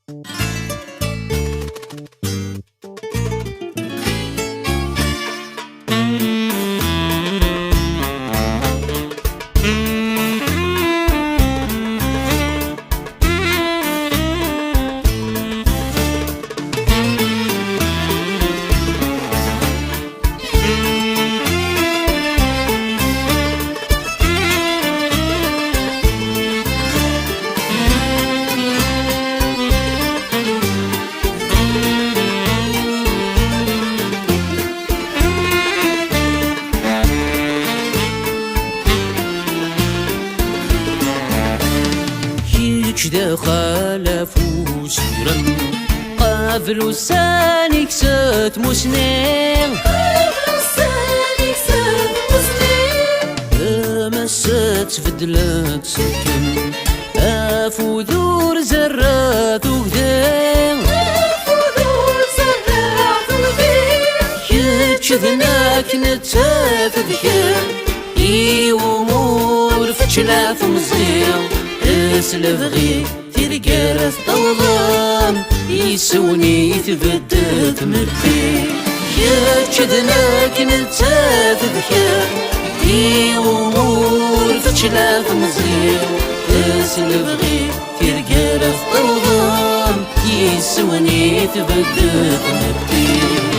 كدا خلف وسيرا قابل وسانك سات مسنين مسات فدلات سكن أفوذور زرات وغدين كذناك نتافذ كان يومور فتشلاف مزيان اسلفغي تلقى الظلام يسوني يثبت مكي يا كذناك نتافذ كان يومور فتشلاف مزيان اسلفغي تلقى الظلام يسوني يثبت مكي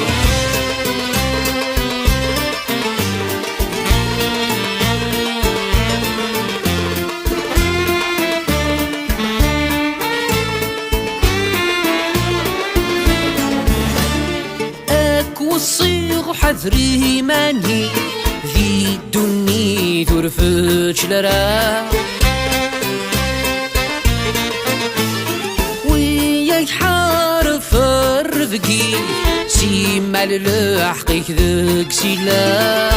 والصيغ حذري ماني ذي الدني ترفتش لرا وياك حارف الرفقي سيما للحقيك ذاك سيلا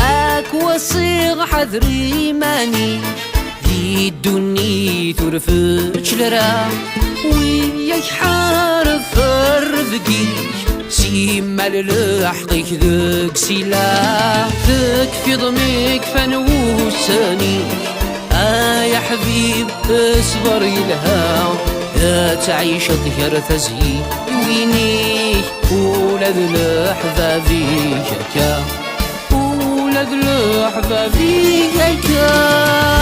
اك والصيغ حذري ماني ذي الدني ترفتش لرا وياك حارف الرفقي سيما للحقيك ذاك سيلا ذاك في ضميك فنوساني يا حبيب اصبر يلها لا تعيش ظهر تزهي ويني ولاد الأحبابي كاكا ولاد الأحبابي كاكا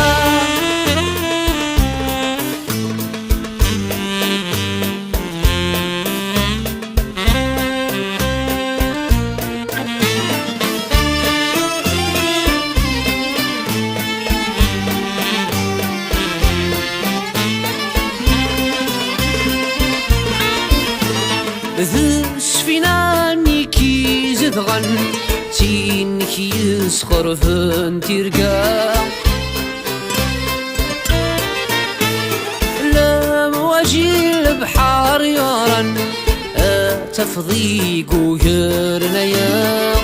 ذس فيناني كي زدغن تينك يسخر فن ترقى لا مواجي البحار يارن تفضيق ويرنا يا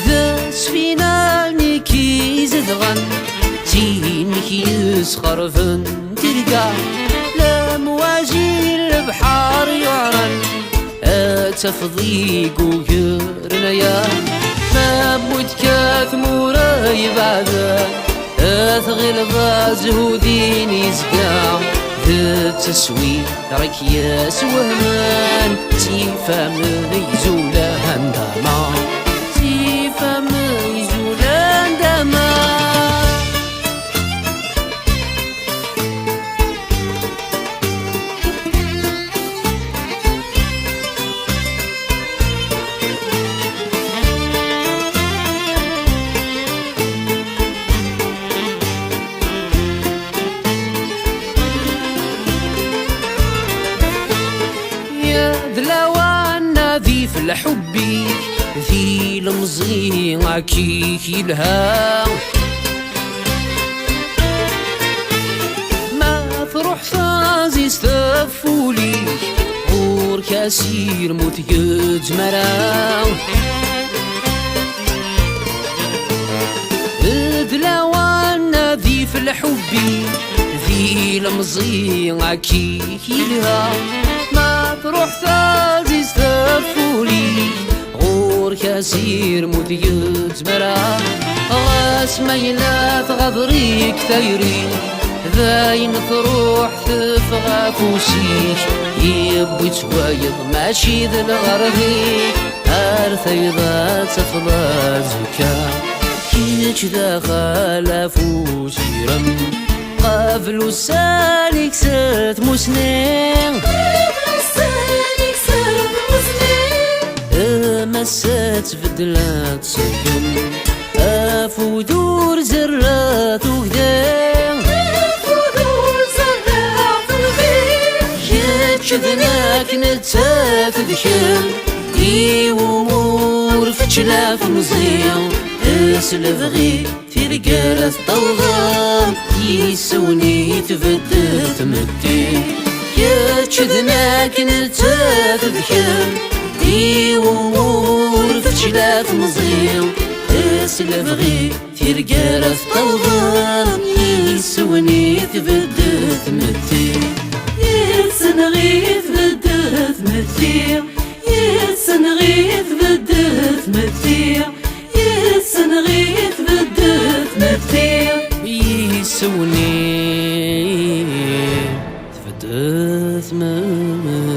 ذس فيناني كي زدغن تينك يسخر فن ترقى مواجي البحار يعرن تفضيق ويرنا يا ما بود كاثمورة يبعدا أثغل زهودين يزقا ذا تسوي ركياس وهمان تيفام يزولا هندما تيفام يزولا هندما ذي في الحبي ذي المزي عكيك لها ما تروح ثازي استفولي غور كاسير متقد مرا ذلوان ذي في الحبي ذي المزي عكيك لها ما تروح ثازي استفولي غور كاسير متقد مرا اسميلات غضريك ثيري ذاين تروح تفغى فوسيك يبوي توايض ماشي ذا الغرضيك ارثيضا تفضى زكا كيش داخل فوسيرم قبل سالك سات مسنين مسات بدلات سجن افودور زرات وهدان كذناك نتاك ذكر اي ومور فتشلاف مزيان اسلف غي في رقالة طوضان يسوني تفدت مدي يا كذناك نتاك ذكر اي ومور فتشلاف مزيان اسلف غي في رقالة طوضان يسوني تفدت مدي سنغيث بدات مثير يا سنغيث بدات مثير يا سنغيث بدات مثير يسوني تفدت مثير